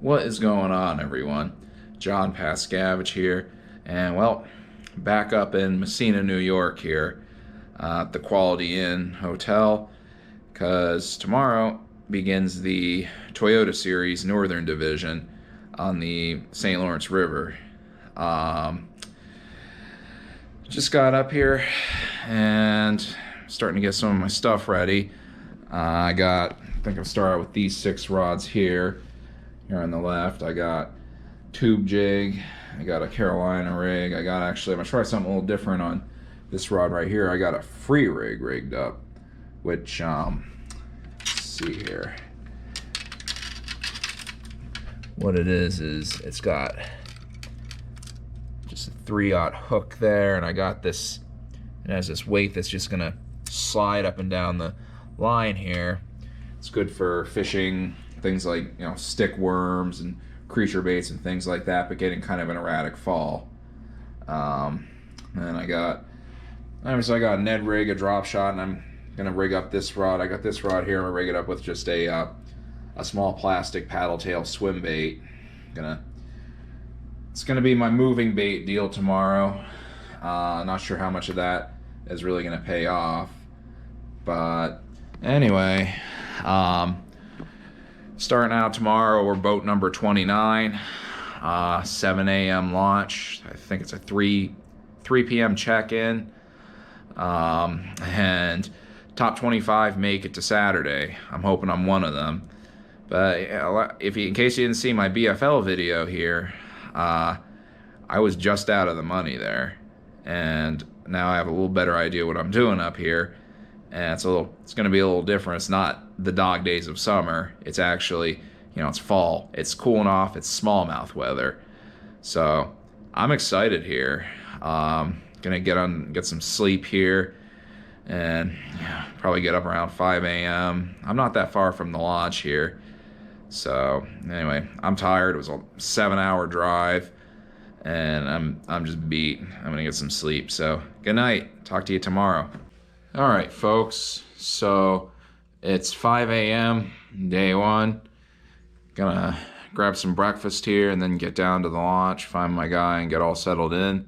What is going on, everyone? John Pascavage here, and well, back up in Messina, New York here at the Quality Inn Hotel, because tomorrow begins the Toyota Series Northern Division on the St. Lawrence River. Just got up here and starting to get some of my stuff ready. I think I'll start out with these 6 rods here. Here on the left, I got tube jig, I got a Carolina rig, I'm gonna try something a little different on this rod right here. I got a free rig rigged up, which, let's see here. What it is it's got just a 3/0 hook there, and I got this, it has this weight that's just gonna slide up and down the line here. It's good for fishing things like, stick worms and creature baits and things like that, but getting kind of an erratic fall. And I got a Ned rig, a drop shot, and I'm gonna rig up this rod. I got this rod here. I'm gonna rig it up with just a small plastic paddle tail swim bait. It's gonna be my moving bait deal tomorrow. Not sure how much of that is really gonna pay off, but anyway, starting out tomorrow, we're boat number 29, 7 a.m. launch. I think it's a 3 p.m. check-in, and top 25 make it to Saturday. I'm hoping I'm one of them. But in case you didn't see my BFL video here, I was just out of the money there, and now I have a little better idea what I'm doing up here. And it's going to be a little different. It's not the dog days of summer. It's actually, it's fall. It's cooling off. It's smallmouth weather. So I'm excited here. Gonna get some sleep here, and probably get up around 5 a.m. I'm not that far from the lodge here. So anyway, I'm tired. It was a 7-hour drive, and I'm just beat. I'm gonna get some sleep. So good night. Talk to you tomorrow. All right, folks, so it's 5 a.m., day 1. Gonna grab some breakfast here and then get down to the launch, find my guy, and get all settled in.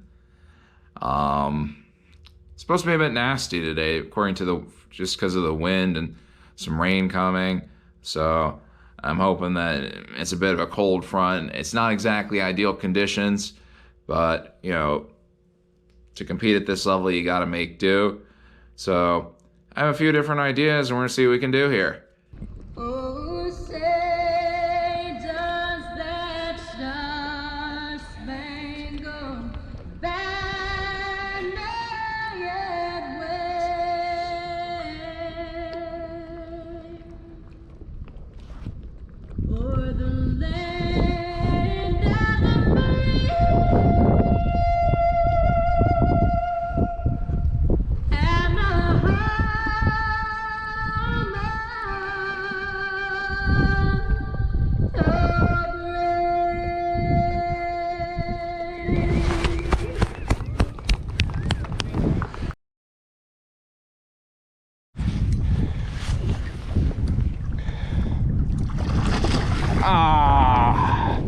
It's supposed to be a bit nasty today, according to just because of the wind and some rain coming. So I'm hoping that it's a bit of a cold front. It's not exactly ideal conditions, but, to compete at this level, you got to make do. So I have a few different ideas, and we're going to see what we can do here. Oh, say does that star-spangled banner yet wave o'er the land of the free?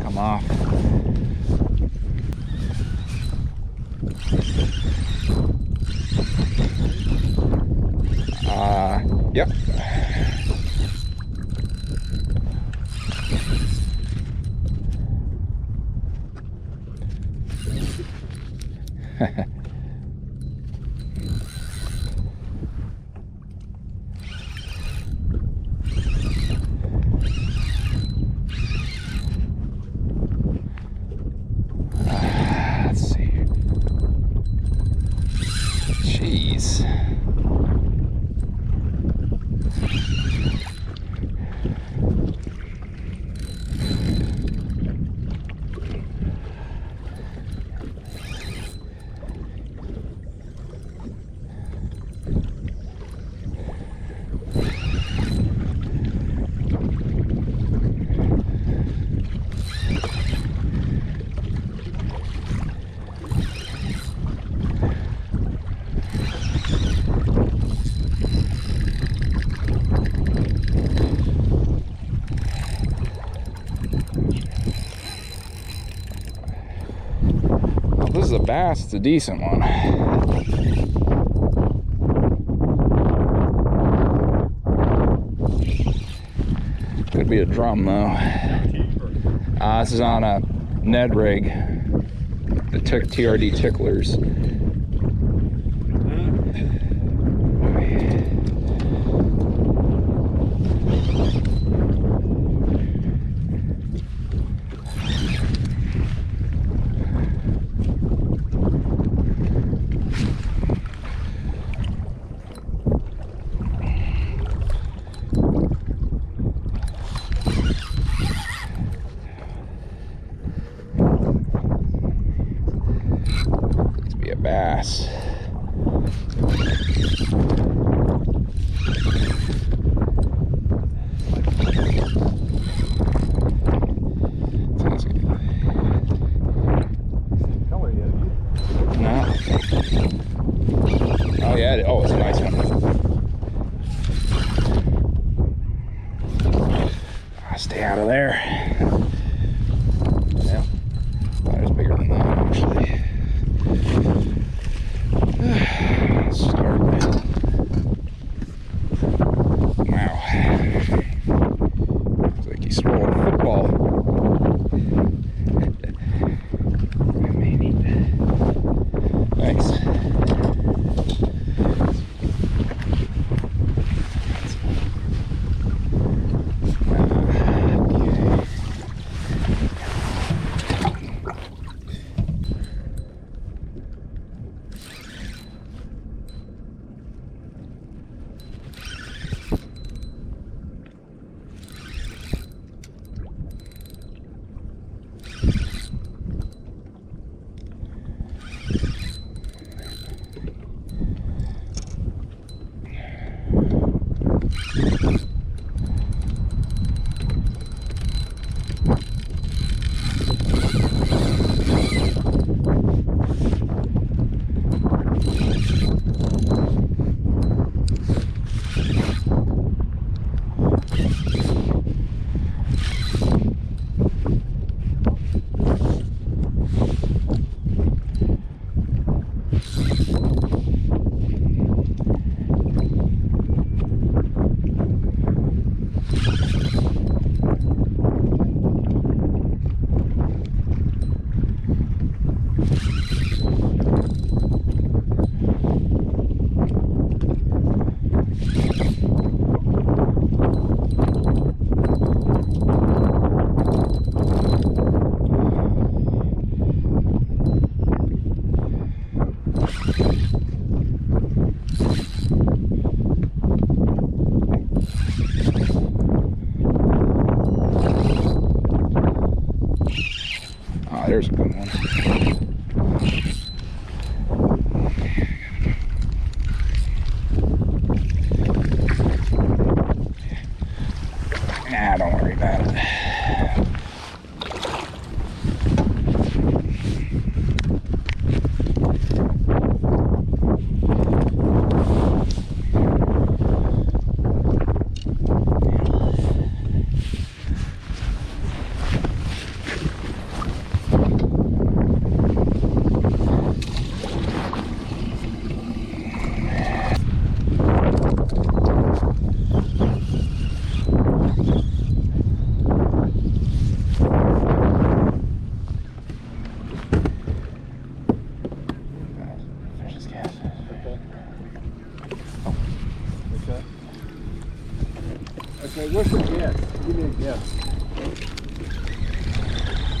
Come off. Yep. Let's see. Jeez. is a bass, it's a decent one. Could be a drum though. This is on a Ned rig, the TRD ticklers. Bass. No. Oh yeah. Oh, it's a nice one. Stay out of there. Yeah. That is bigger than that actually. Start. Wow. Looks like he swallowed a football. I may need that. Nice. There's a good one. Nah, don't worry about it. Okay, what's your guess? Give me a guess.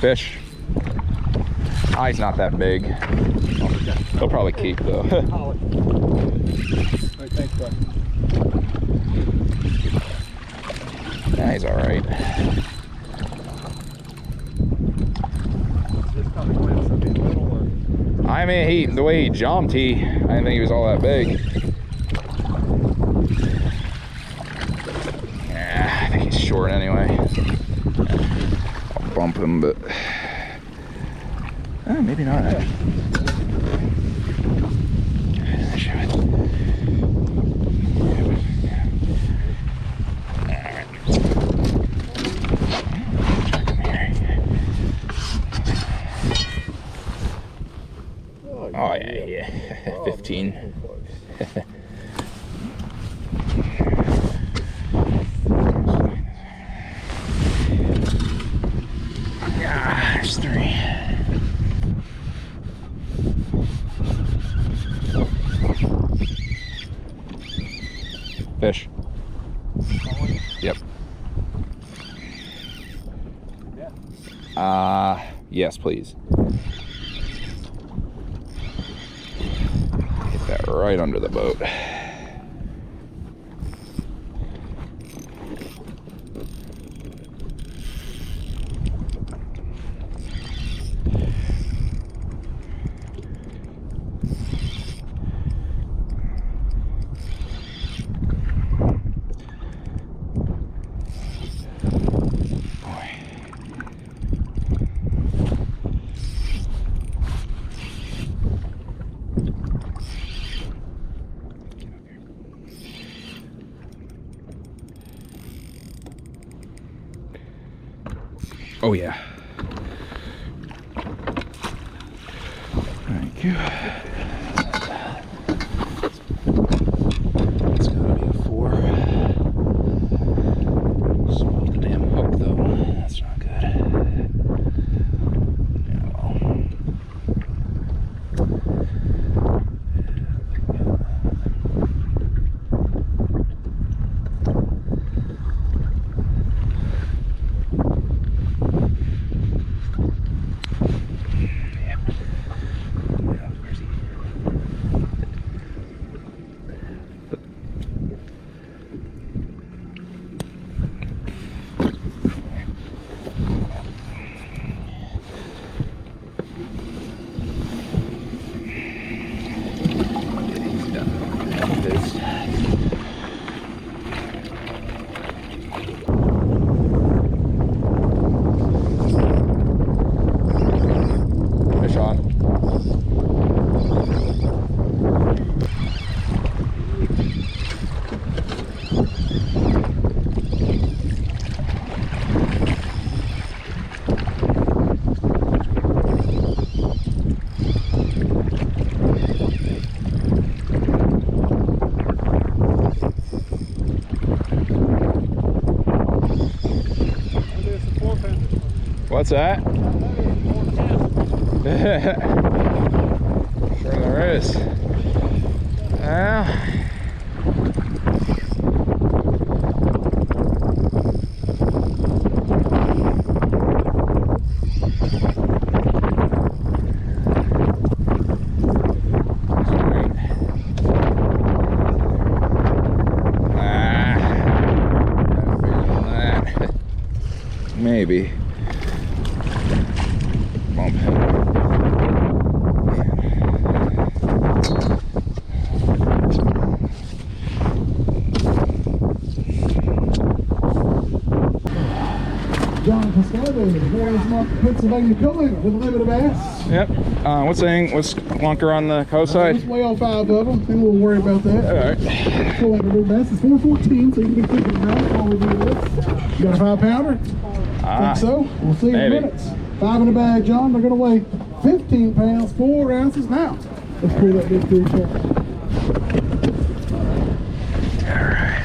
Fish. Ah, he's not that big. He'll probably keep though. All right, thanks, bud. Nah, he's all right. I mean, the way he jumped, I didn't think he was all that big. Yeah, I think he's short anyway. I'll bump him, but maybe not. Oh, yeah. 15. Yeah, there's 3. Fish. Yep. Yes, please. Hit that right under the boat. Oh yeah. Thank you. It's gotta be a 4. Small the damn hook though. That's not good. Yeah, well. Fish on. What's that? Sure there is. Well, maybe. Bump. John Cascade, Pennsylvania Culling with a limit of bass. Yep. What's clunker on the coast Let's side? weigh all 5 of them, then we'll worry about that. All right. Full limit bass is 414, so you can be keeping it around while we do this. You got a 5-pounder? Think so? We'll see in maybe. minutes. 5 in the bag, John. They're going to weigh 15 pounds, 4 ounces now. Let's pull that big 3 shot. All right.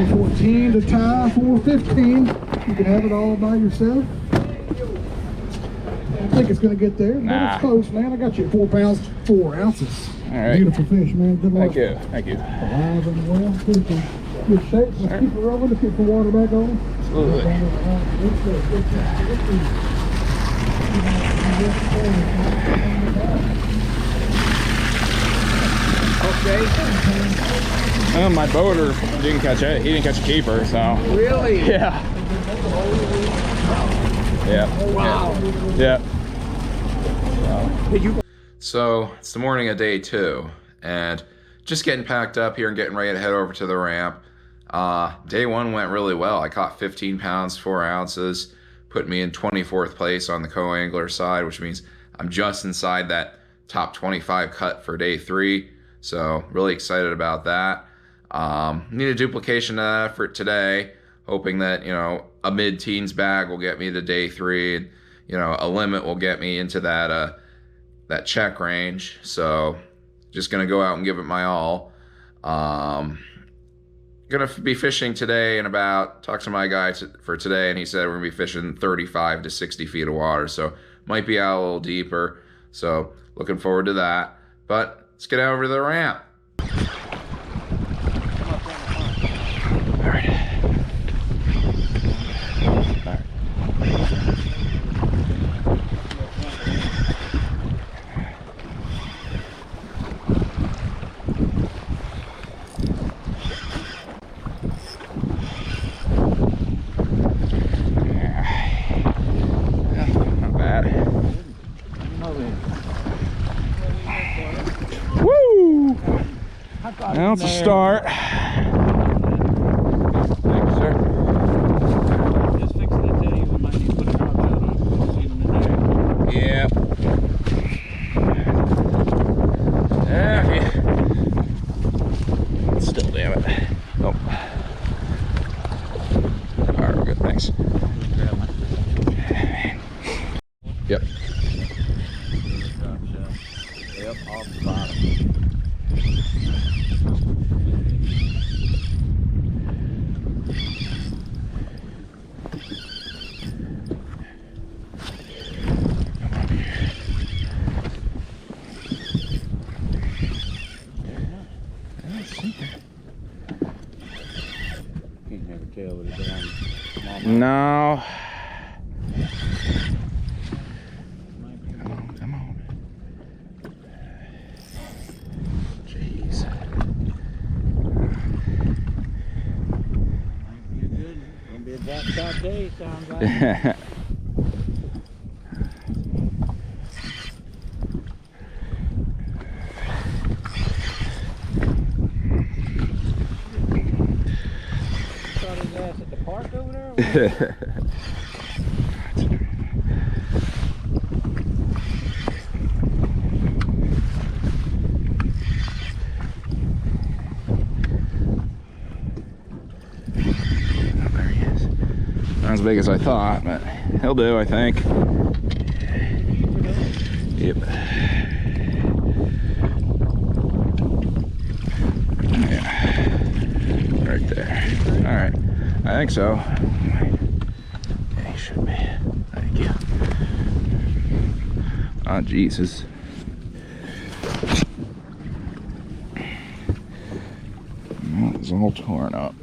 414 to tie, 415. You can have it all by yourself. I think it's going to get there. Nah. But it's close, man. I got you at 4 pounds, 4 ounces. All right. Beautiful fish, man. Good luck. Thank you. Thank you. Alive and well. Good shape. Let's keep it rolling. Let's get the water back on. Absolutely. My boater didn't catch it. He didn't catch a keeper, so. Really? Yeah. Yeah. Wow. Yeah. So it's the morning of day 2, and just getting packed up here and getting ready to head over to the ramp. Day 1 went really well. I caught 15 pounds, 4 ounces, put me in 24th place on the co-angler side, which means I'm just inside that top 25 cut for day 3. So really excited about that. Need a duplication of that for today, hoping that, a mid-teens bag will get me to day 3, and, a limit will get me into that that check range. So just gonna go out and give it my all. Gonna be fishing today and talked to my guy for today, and he said we're gonna be fishing 35 to 60 feet of water, so might be out a little deeper. So looking forward to that. But let's get over to the ramp. All right. Woo! Now it's a start. Thanks, sir. Just fixing to tell you we might need to put a drop out on seal them in there. Yeah. Yeah. Still, damn it. Oh. All right, we're good. Thanks. Yep. Yep, off the bottom. Can't never tell with a damn smallmouth. No. Come on. Jeez. Might be a good, gonna be a drop shot day, sounds like. Shot his ass at the park over there? Or what? There he is. Not as big as I thought, but he'll do, I think. Yep. Yeah. Right there. All right. I think so. Yeah, he should be. Thank you. Oh, Jesus. Well, it's all torn up.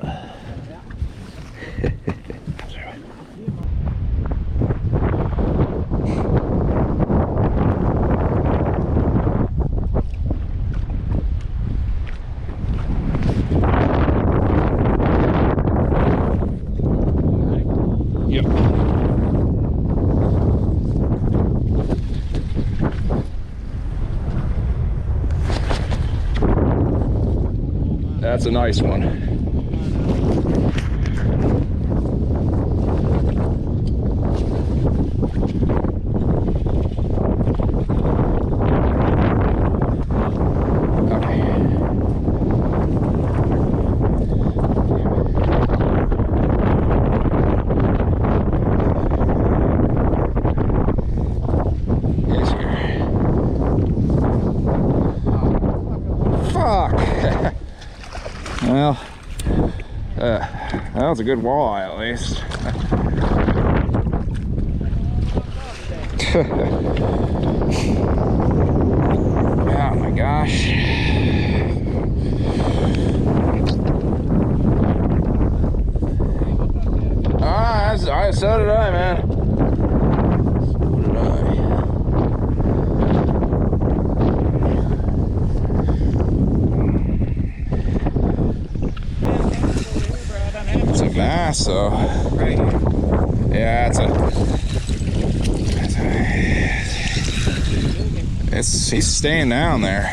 Yep. That's a nice one. Well, that was a good walleye at least. Oh my gosh. So did I, man. So did I. It's a bass, so yeah, he's staying down there.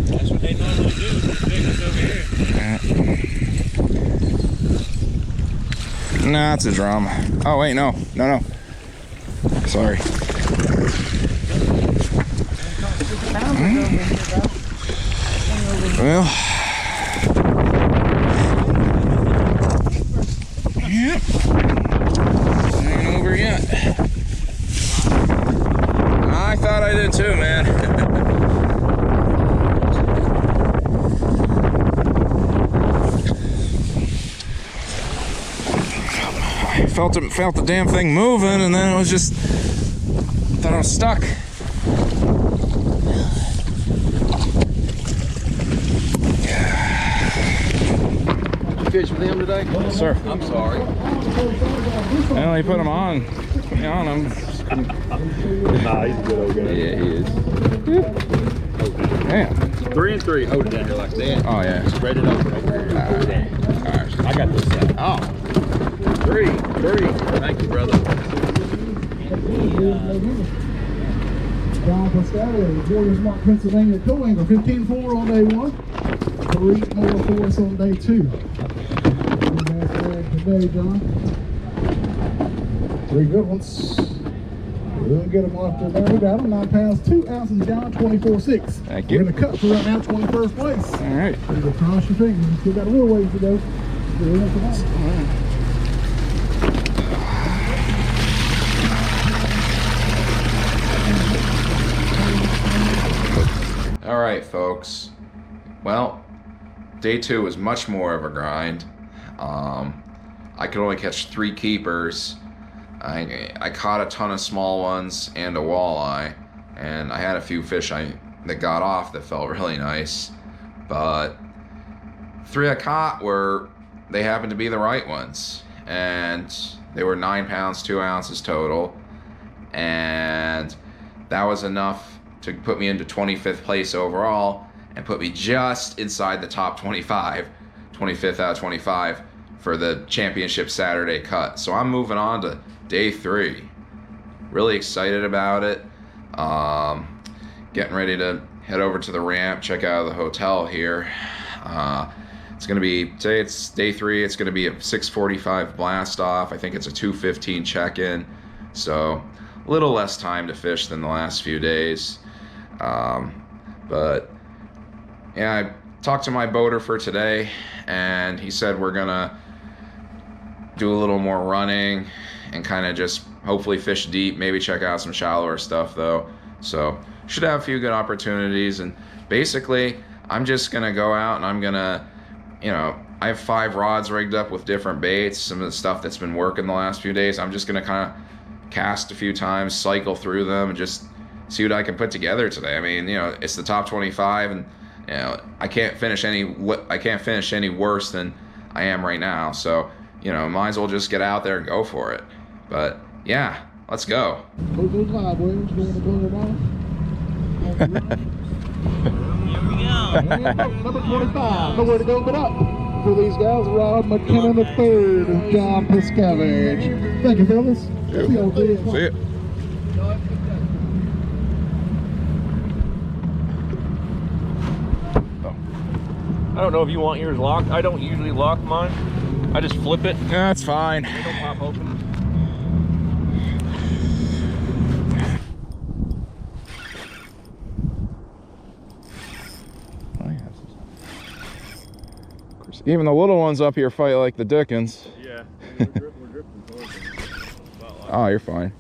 That's what they normally do. Big ones over here. Nah, it's a drum. Oh wait, no. Sorry. Well, yep. Ain't over yet. felt the damn thing moving, and then it was just thought I was stuck. Fish with him today? Yes, sir. I'm sorry. Well, he put him on him. Nah, he's a good old guy. Yeah, he is. Damn. 3 and 3. Hold it down here like that. Oh yeah. Spread it over here. All right. I got this side. Oh. 3. Thank you, brother. John Piscataway, Warriors Mark, Pennsylvania, co-angler, 15-4 on day 1. 3 more for us on day 2. Today, John. 3 good ones. We'll get them off to there. We got them 9 pounds, 2 ounces, John, 24.6. Thank you. We're in the cup for right now, 21st place. All right. So you cross your fingers. You still got a little ways to go. All right, folks. Well, day 2 was much more of a grind. I could only catch 3 keepers. I caught a ton of small ones and a walleye, and I had a few fish that got off that felt really nice, but 3 I caught they happened to be the right ones, and they were 9 pounds 2 ounces total, and that was enough to put me into 25th place overall and put me just inside the top 25, 25th out of 25 for the championship Saturday cut. So I'm moving on to day 3. Really excited about it. Getting ready to head over to the ramp, check out the hotel here. It's gonna be, today it's day 3, it's gonna be a 6:45 blast off. I think it's a 2:15 check-in. So a little less time to fish than the last few days. But yeah, I talked to my boater for today, and he said we're gonna do a little more running and kind of just hopefully fish deep, maybe check out some shallower stuff though. So should have a few good opportunities, and basically I'm just gonna go out and I'm gonna, I have 5 rods rigged up with different baits, some of the stuff that's been working the last few days. I'm just gonna kind of cast a few times, cycle through them, and just see what I can put together today. I mean, it's the top 25, and I can't finish any worse than I am right now. So might as well just get out there and go for it. But yeah, let's go. Those live whales going to blow them off. Number 25, nowhere to go but up for these guys. Rob McKinnon III and John Piscataway. Thank you, fellas. See y'all later. See it. I don't know if you want yours locked. I don't usually lock mine. I just flip it. Yeah, that's fine. They don't pop open. Even the little ones up here fight like the Dickens. Yeah. We're drifting towards them. About like Oh, you're fine.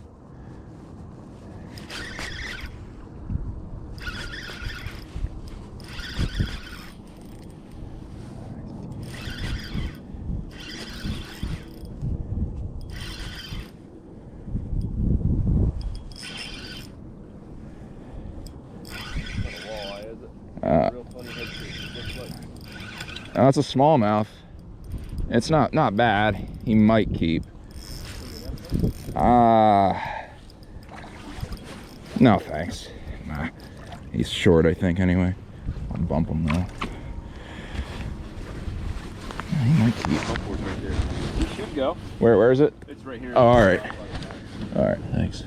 real funny head shape. Looks like That's a smallmouth. It's not bad. He might keep. No thanks. Nah. He's short, I think, anyway. I'll bump him though. Yeah, he might keep. upwards right there. You should go. Where is it? It's right here. Oh, all right. All right, thanks.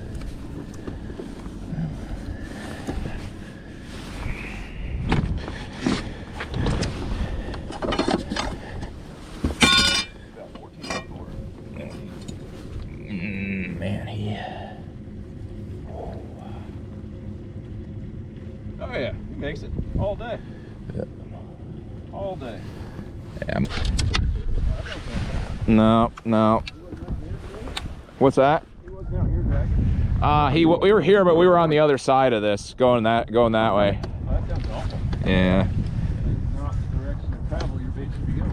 Man, Oh yeah, he makes it all day. Yep. All day. Yeah. No. What's that? He wasn't out here, Jack. We were here, but we were on the other side of this, going that way. Oh, that sounds awful. Yeah. Not the direction of travel your bait should be going.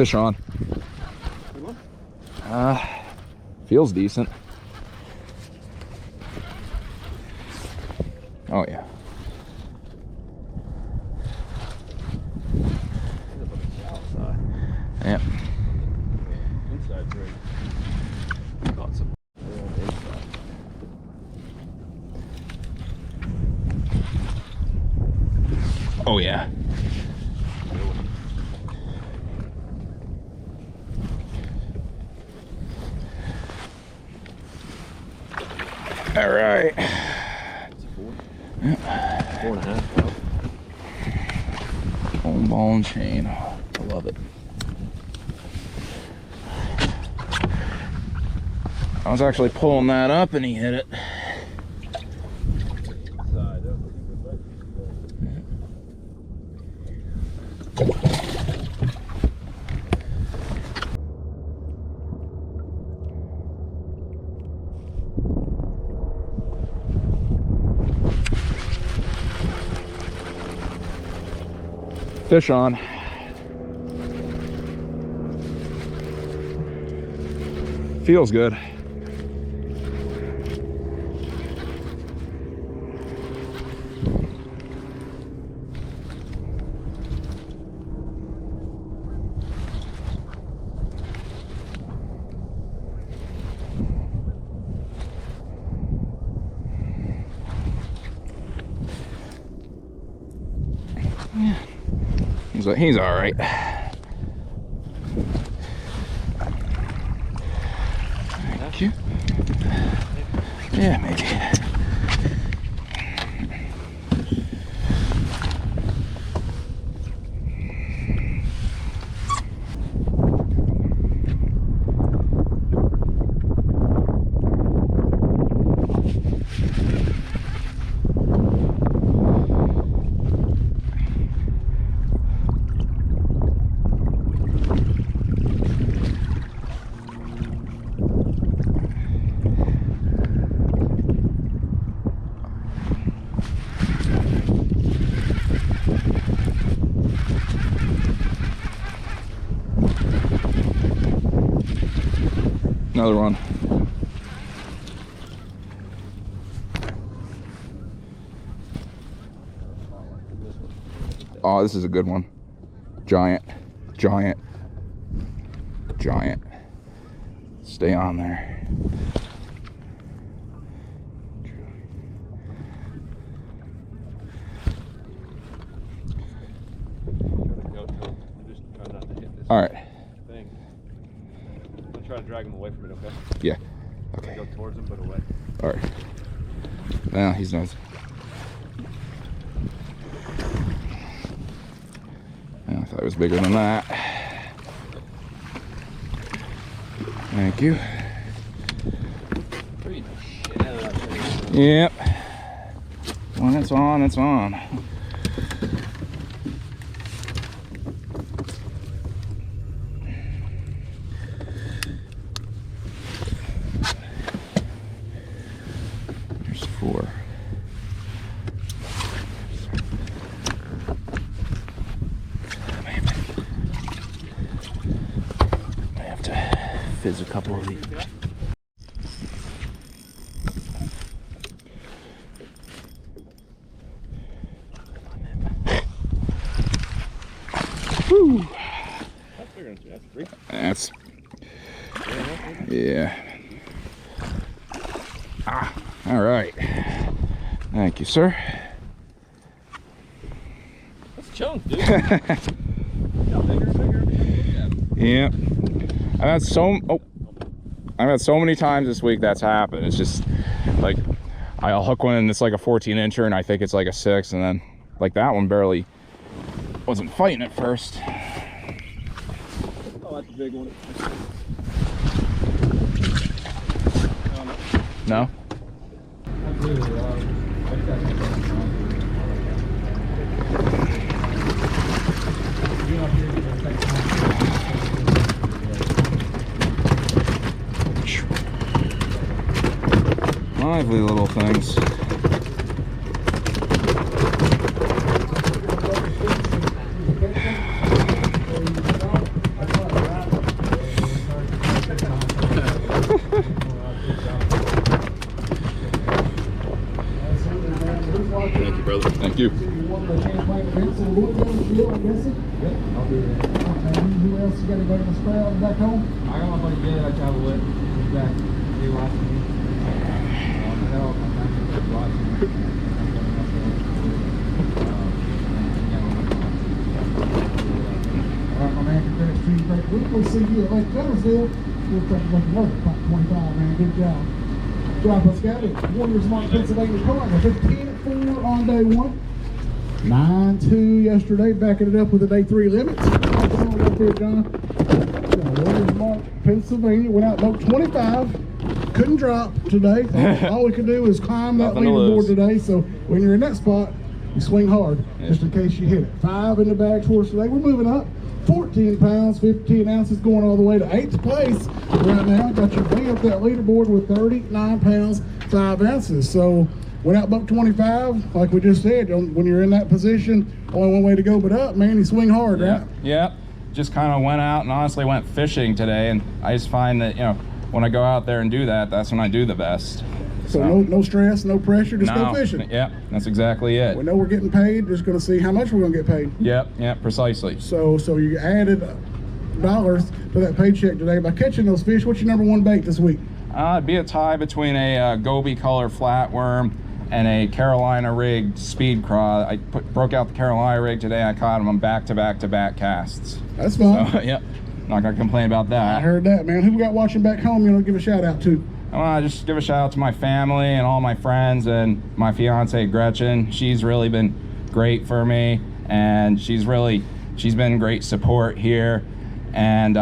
Fish on. Feels decent. Oh yeah. Yeah. Inside great. Got some inside. Oh yeah. All right. It's a 4. Yeah. 4.5. Wow. Home ball and chain. I love it. I was actually pulling that up and he hit it. Fish on. Feels good. He's all right. Thank you. Yeah, maybe. Another one. Oh, this is a good one. Giant, giant, giant. Stay on there. All right. Thing. I'm gonna try to drag him away from it, okay? Yeah. Okay. Go towards him, but away. All right. Now he's nice. I thought it was bigger than that. Thank you. Yep. When it's on, it's on. There's 4. I have to fizz a couple of these. Woo. That's 3. That's, yeah. Ah, all right. Thank you, sir. That's a chunk, dude. Got bigger and bigger every time you look at him. Yeah. I've had so many times this week that's happened. It's just like I'll hook one and it's like a 14-incher and I think it's like a 6, and then like that one barely wasn't fighting at first. Oh, that's a big one. No? Lively little things. you. One of the Champlain events, so we're going to deal, I'm guessing. Yep, I'll do that. Who else you got anybody in the crowd back home? I got my buddy Jay I travel with. He's back. He watching me. I got all my family watching me. All right, my man, congrats to you. Great week. We'll see you at Lake Gunnersville. We'll take like another top 25, man. Good job. John Piscatty, Warriors Mark, Pennsylvania, Colorado, 15-4 on day one. 9-2 yesterday, backing it up with the day 3 limits. What's going on up there, John? Warriors Mark, Pennsylvania, went out boat 25. Couldn't drop today. All we could do is climb that Nothing to leaderboard lose. today. So when you're in that spot, you swing hard, just in case you hit it. 5 in the bag for us today. We're moving up. 14 pounds, 15 ounces, going all the way to 8th place right now. Got your way up that leaderboard with 39 pounds, 5 ounces. So went out buck 25, like we just said. When you're in that position, only one way to go but up, man. You swing hard, right? Yep. Just kind of went out and honestly went fishing today, and I just find that, you know, when I go out there and do that, that's when I do the best. So no stress, no pressure, just go fishing. Yep, that's exactly it. We know we're getting paid, just going to see how much we're going to get paid. Yep, precisely. So you added dollars to that paycheck today by catching those fish. What's your number one bait this week? It'd be a tie between a goby color flatworm and a Carolina rigged speed craw. I broke out the Carolina rig today. I caught them on back-to-back casts. That's fun. So, yep, not gonna complain about I that. heard that, man. Who we got watching back home? You know, give a shout out to. I want to just give a shout out to my family and all my friends and my fiance Gretchen. She's really been great for me, and she's been great support here, and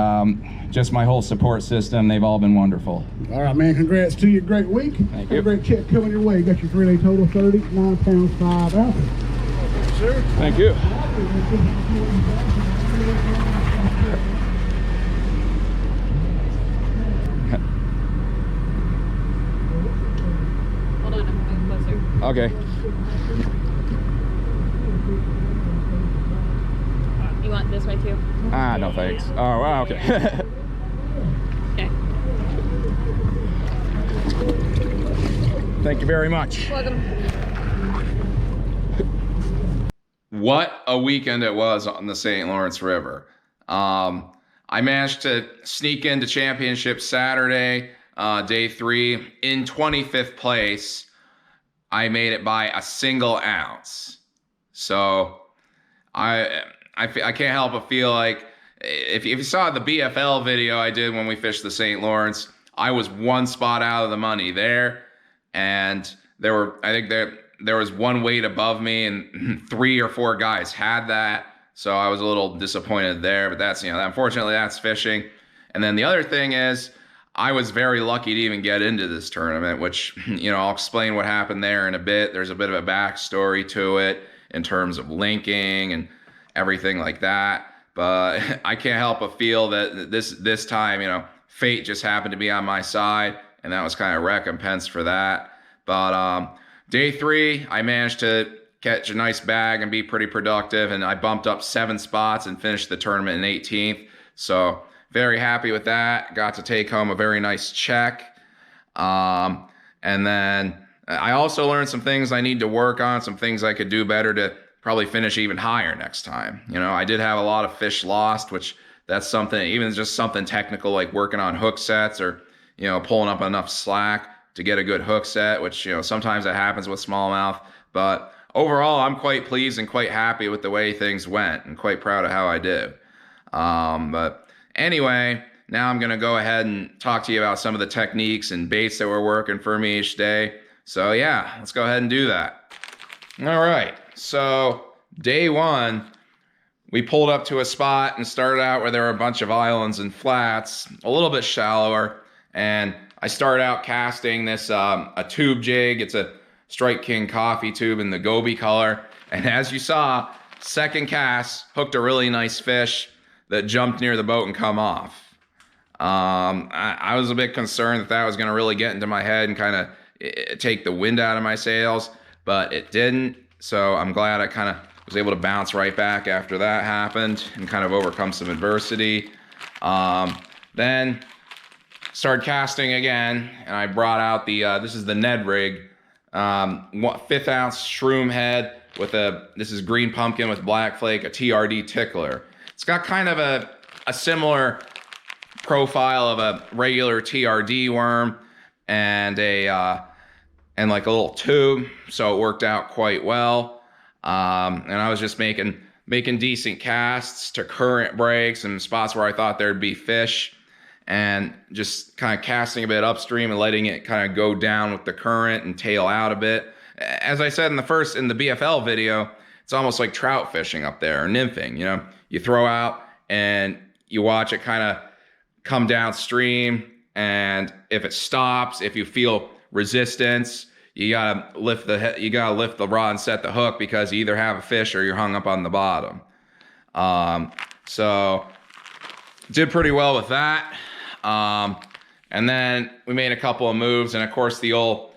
just my whole support system. They've all been wonderful. All right, man. Congrats to you. Great week. Thank Have a you. great check coming your way. You got your 3-day total, 39 pounds, 5 ounces. Sure. Thank you. Hold on, I'm moving closer. Okay. You want this way too? No thanks. Oh, wow, okay. Okay. Thank you very much. Welcome. What a weekend it was on the St. Lawrence River. I managed to sneak into championship Saturday, day 3, in 25th place. I made it by a single ounce. So I can't help but feel like if you saw the BFL video I did when we fished the St. Lawrence, I was one spot out of the money there, and there was one weight above me, and 3 or 4 guys had that, so I was a little disappointed there. But that's, unfortunately, that's fishing. And then the other thing is, I was very lucky to even get into this tournament, which, I'll explain what happened there in a bit. There's a bit of a backstory to it in terms of linking and everything like that. But I can't help but feel that this time, fate just happened to be on my side, and that was kind of recompense for that. But day 3, I managed to catch a nice bag and be pretty productive, and I bumped up 7 spots and finished the tournament in 18th. So very happy with that. Got to take home a very nice check. And then I also learned some things I need to work on, some things I could do better to probably finish even higher next time. I did have a lot of fish lost, which that's something, even just something technical like working on hook sets or, pulling up enough slack to get a good hook set, which, sometimes that happens with smallmouth. But overall, I'm quite pleased and quite happy with the way things went and quite proud of how I did. But anyway, now I'm going to go ahead and talk to you about some of the techniques and baits that were working for me each day. So yeah, let's go ahead and do that. All right. So day 1, we pulled up to a spot and started out where there were a bunch of islands and flats, a little bit shallower. And I started out casting this a tube jig. It's a Strike King coffee tube in the goby color. And as you saw, second cast hooked a really nice fish that jumped near the boat and come off. I was a bit concerned that was going to really get into my head and kind of take the wind out of my sails, but it didn't. So I'm glad I kind of was able to bounce right back after that happened and kind of overcome some adversity. Then started casting again, and I brought out the, this is the Ned rig, 5th ounce shroom head, this is green pumpkin with black flake, a TRD tickler. It's got kind of a similar profile of a regular TRD worm and and like a little tube, so it worked out quite well. And I was just making decent casts to current breaks and spots where I thought there'd be fish, and just kind of casting a bit upstream and letting it kind of go down with the current and tail out a bit. As I said in the BFL video, it's almost like trout fishing up there, or nymphing. You know, you throw out and you watch it kind of come downstream, and if it stops, if you feel resistance, you gotta lift the rod and set the hook, because you either have a fish or you're hung up on the bottom. So did pretty well with that. And then we made a couple of moves, and of course the old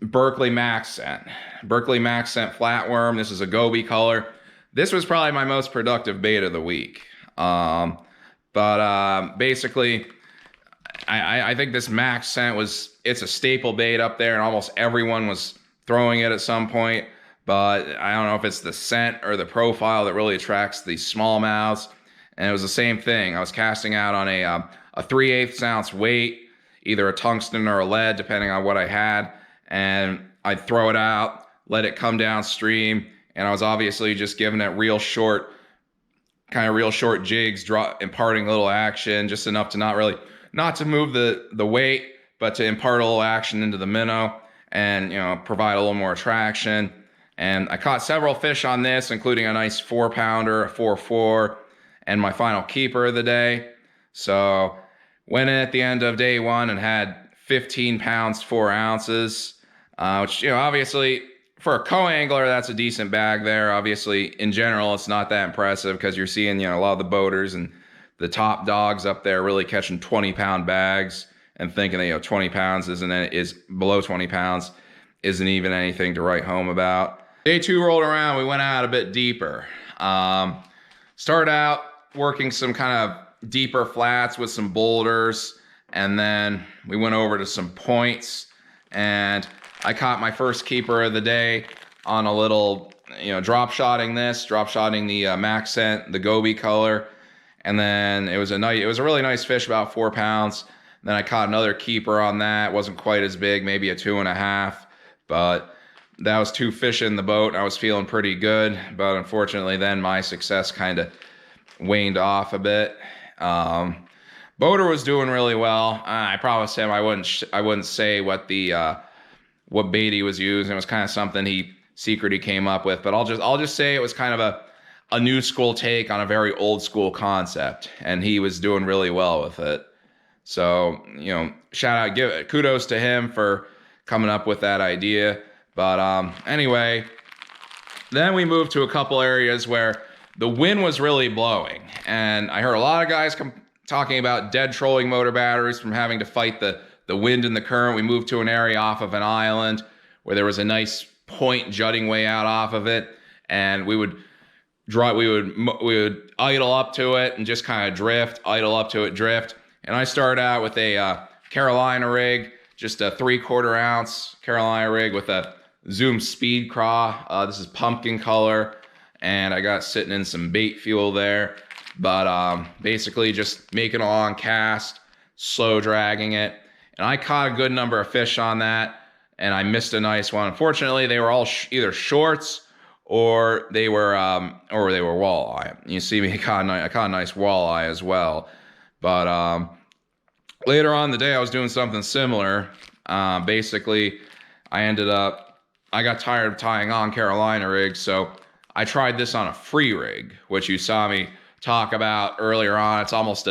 Berkeley Max scent flatworm. This is a goby color. This was probably my most productive bait of the week. Basically, I think this Max scent it's a staple bait up there, and almost everyone was throwing it at some point. But I don't know if it's the scent or the profile that really attracts these smallmouths. And it was the same thing. I was casting out on a 3/8 ounce weight, either a tungsten or a lead, depending on what I had. And I'd throw it out, let it come downstream, and I was obviously just giving it real short jigs, imparting a little action, just enough to not to move the weight, but to impart a little action into the minnow and, you know, provide a little more attraction. And I caught several fish on this, including a nice 4-pounder, a 4.4, and my final keeper of the day. So went in at the end of day one and had 15 pounds, 4 ounces, which, you know, obviously for a co-angler, that's a decent bag there. Obviously, in general, it's not that impressive, because you're seeing, you know, a lot of the boaters and the top dogs up there really catching 20-pound bags and thinking that, you know, 20 pounds is below 20 pounds isn't even anything to write home about. Day two rolled around. We went out a bit deeper. Started out working some kind of deeper flats with some boulders, and then we went over to some points, and I caught my first keeper of the day on a little, you know, drop shotting the Max scent, the goby color. And then it was a really nice fish, about 4 pounds. Then I caught another keeper on that. It wasn't quite as big, maybe a 2.5, but that was 2 fish in the boat. I was feeling pretty good, but unfortunately then my success kind of waned off a bit. Boater was doing really well. I promised him I wouldn't say what bait he was using. It was kind of something he came up with, but I'll just say it was kind of a new school take on a very old school concept, and he was doing really well with it. So, you know, kudos to him for coming up with that idea. But anyway, then we moved to a couple areas where the wind was really blowing, and I heard a lot of guys talking about dead trolling motor batteries from having to fight the wind and the current. We moved to an area off of an island where there was a nice point jutting way out off of it, and we would idle up to it and just kind of drift, idle up to it, drift. And I started out with a Carolina rig, just a 3/4 ounce Carolina rig with a Zoom speed craw. This is pumpkin color, and I got sitting in some bait fuel there. But basically just making a long cast, slow dragging it. And I caught a good number of fish on that, and I missed a nice one. Unfortunately, they were all either shorts or they were walleye. You see me, I caught a nice walleye as well. But later on in the day, I was doing something similar. Basically, I got tired of tying on Carolina rigs, so I tried this on a free rig, which you saw me talk about earlier on. It's almost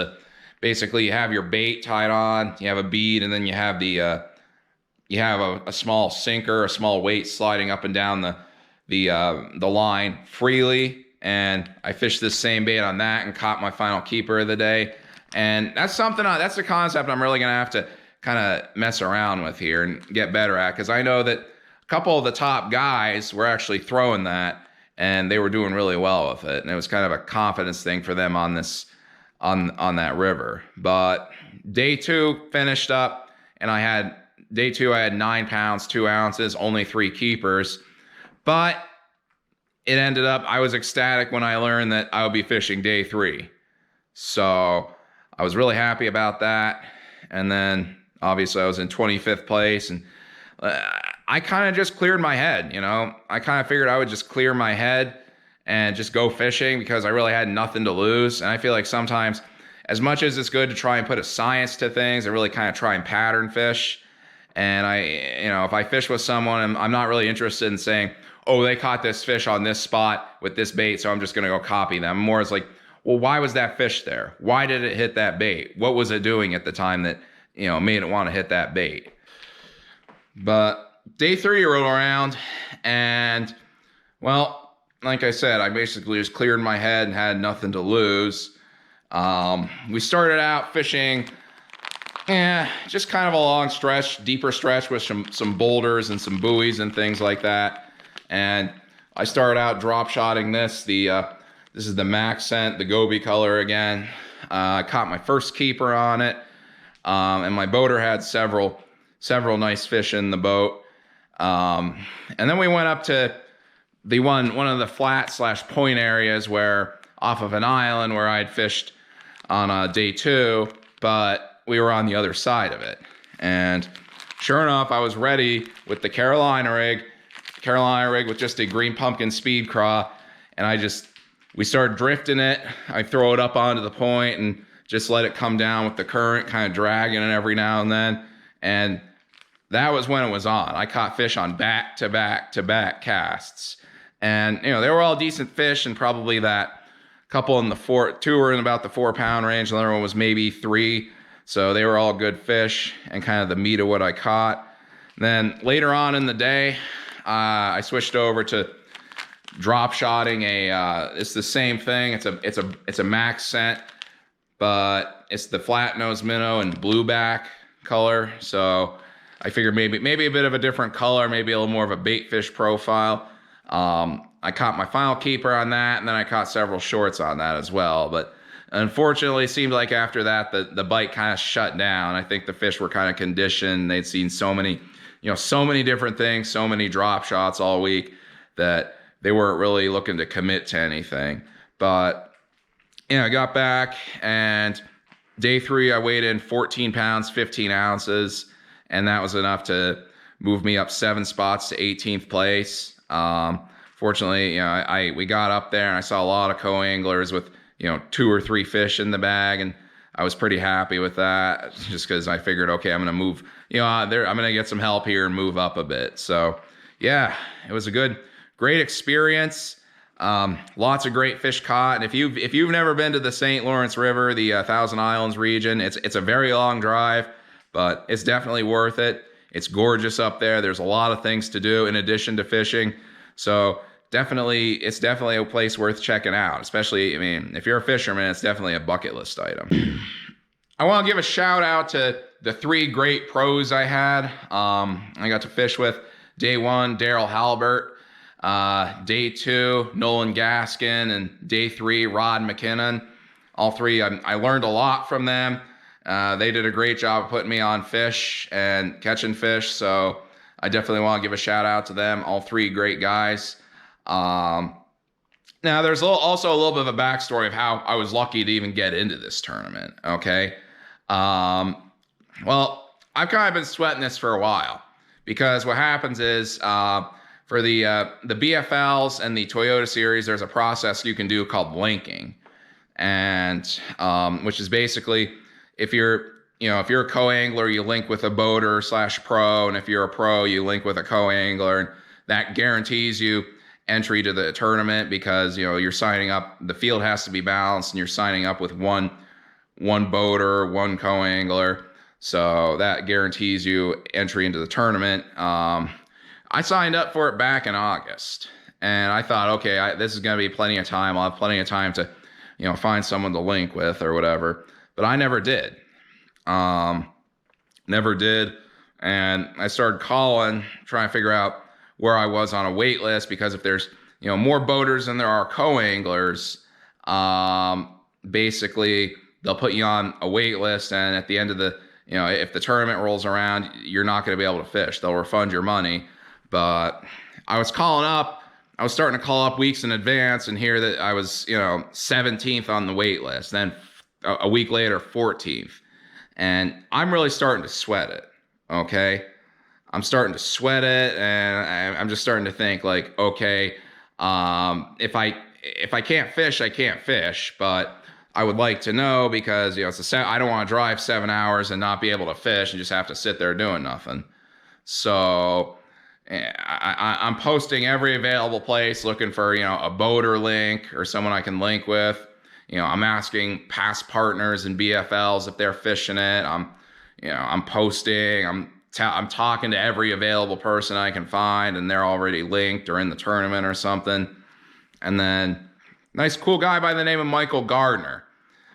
basically you have your bait tied on, you have a bead, and then you have a small sinker, a small weight sliding up and down the line freely. And I fished this same bait on that and caught my final keeper of the day. And that's the concept I'm really gonna have to kind of mess around with here and get better at, because I know that a couple of the top guys were actually throwing that, and they were doing really well with it, and it was kind of a confidence thing for them on that river. But day two finished up, and I had 9 pounds, 2 ounces, only 3 keepers. But it ended up, I was ecstatic when I learned that I would be fishing day 3. So I was really happy about that. And then obviously I was in 25th place, and I kind of just cleared my head, you know. I kind of figured I would just clear my head and just go fishing because I really had nothing to lose. And I feel like sometimes, as much as it's good to try and put a science to things, I really kind of try and pattern fish. And if I fish with someone, I'm not really interested in saying, oh, they caught this fish on this spot with this bait, so I'm just going to go copy them. More it's like, well, why was that fish there? Why did it hit that bait? What was it doing at the time that, made it want to hit that bait? But day 3 rolled around, and, well, like I said, I basically just cleared my head and had nothing to lose. We started out fishing, just kind of a long stretch, deeper stretch with some boulders and some buoys and things like that. And I started out drop shotting this. This is the Max Scent, the Gobi color again. I caught my first keeper on it, and my boater had several nice fish in the boat. And then we went up to the one of the flat / point areas where off of an island where I'd fished on day 2, but we were on the other side of it. And sure enough, I was ready with the Carolina rig with just a green pumpkin speed craw, and we started drifting it. I throw it up onto the point and just let it come down with the current, kind of dragging it every now and then. And that was when it was on. I caught fish on back-to-back casts. And, they were all decent fish, and probably that couple in the 2 were in about the 4-pound range. The other one was maybe 3. So they were all good fish and kind of the meat of what I caught. Then later on in the day, I switched over to drop shotting it's the same thing. It's a Max Scent, but it's the flat nose minnow and blueback color. So I figured maybe a bit of a different color, maybe a little more of a bait fish profile. I caught my final keeper on that, and then I caught several shorts on that as well. But unfortunately, it seemed like after that, the bite kind of shut down. I think the fish were kind of conditioned. They'd seen so many different things, so many drop shots all week that they weren't really looking to commit to anything. But, I got back, and day 3, I weighed in 14 pounds, 15 ounces, and that was enough to move me up 7 spots to 18th place. Fortunately, we got up there, and I saw a lot of co-anglers with, 2 or 3 fish in the bag, and I was pretty happy with that, just because I figured, okay, I'm going to move, I'm going to get some help here and move up a bit. So, yeah, it was a great experience. Lots of great fish caught. And if you've never been to the St. Lawrence River, the Thousand Islands region, it's a very long drive, but it's definitely worth it. It's gorgeous up there. There's a lot of things to do in addition to fishing. So it's definitely a place worth checking out. Especially, if you're a fisherman, it's definitely a bucket list item. I want to give a shout out to the 3 great pros I had. I got to fish with day 1, Daryl Halbert. Day 2, Nolan Gaskin, and day 3, Rod McKinnon. All 3, I learned a lot from them. They did a great job of putting me on fish and catching fish, so I definitely want to give a shout out to them. All 3 great guys. Now, there's also a little bit of a backstory of how I was lucky to even get into this tournament, okay? Well, I've kind of been sweating this for a while, because what happens is for the BFLs and the Toyota series, there's a process you can do called linking, and which is basically if you're a co-angler, you link with a boater / pro, and if you're a pro, you link with a co-angler, and that guarantees you entry to the tournament, because you're signing up. The field has to be balanced, and you're signing up with one boater, one co-angler, so that guarantees you entry into the tournament. I signed up for it back in August, and I thought, okay, this is going to be plenty of time. I'll have plenty of time to, find someone to link with or whatever. But I never did. Never did. And I started calling, trying to figure out where I was on a wait list, because if there's, more boaters than there are co-anglers, basically they'll put you on a wait list, and at the end of the, if the tournament rolls around, you're not going to be able to fish. They'll refund your money. But I was calling up, I was starting to call up weeks in advance and hear that I was, 17th on the wait list. Then a week later, 14th. And I'm really starting to sweat it. Okay. I'm starting to sweat it, and I'm just starting to think like, okay, if I can't fish, I can't fish, but I would like to know because I don't want to drive 7 hours and not be able to fish and just have to sit there doing nothing. So I'm posting every available place looking for a boater link or someone I can link with. I'm asking past partners and BFLs if they're fishing it. I'm posting. I'm talking to every available person I can find, and they're already linked or in the tournament or something. And then, nice cool guy by the name of Michael Gardner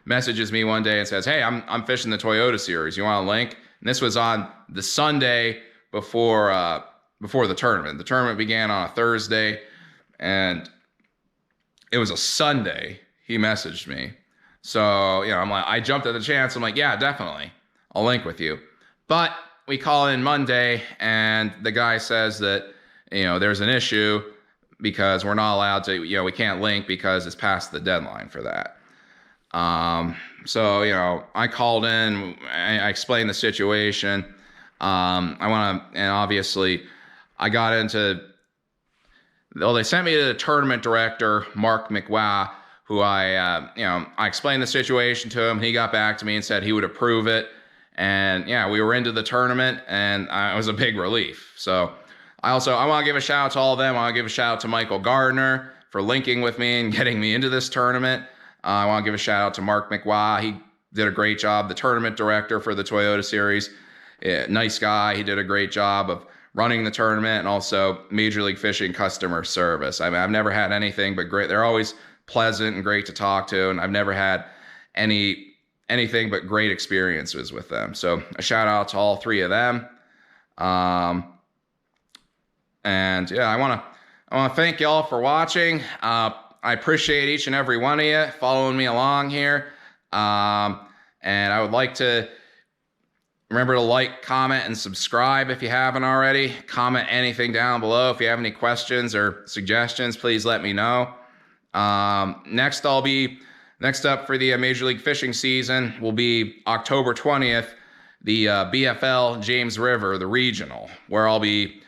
messages me one day and says, "Hey, I'm fishing the Toyota Series. You want a link?" And this was on the Sunday before the tournament. The tournament began on a Thursday, and it was a Sunday. He messaged me, so I'm like, I jumped at the chance. I'm like, yeah, definitely, I'll link with you. But we call in Monday, and the guy says that there's an issue because we're not allowed to. We can't link because it's past the deadline for that. So I called in. I explained the situation. And obviously, I got into. Well, they sent me to the tournament director, Mark McWah, who I explained the situation to him. He got back to me and said he would approve it. And yeah, we were into the tournament, and it was a big relief. So I want to give a shout out to all of them. I want to give a shout out to Michael Gardner for linking with me and getting me into this tournament. I want to give a shout out to Mark McWah. He did a great job. The tournament director for the Toyota Series, nice guy. He did a great job of running the tournament and also Major League Fishing customer service. I've never had anything but great. They're always pleasant and great to talk to, and I've never had anything but great experiences with them. So a shout out to all three of them. And yeah, I want to thank y'all for watching. I appreciate each and every one of you following me along here. And I would like to remember to like, comment, and subscribe if you haven't already. Comment anything down below. If you have any questions or suggestions, please let me know. Next up for the Major League Fishing season will be October 20th, the BFL James River, the regional, where I'll be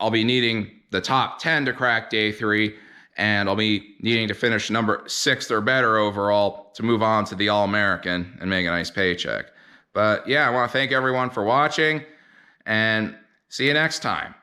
needing the top 10 to crack day 3, and I'll be needing to finish number 6th or better overall to move on to the All-American and make a nice paycheck. But yeah, I want to thank everyone for watching, and see you next time.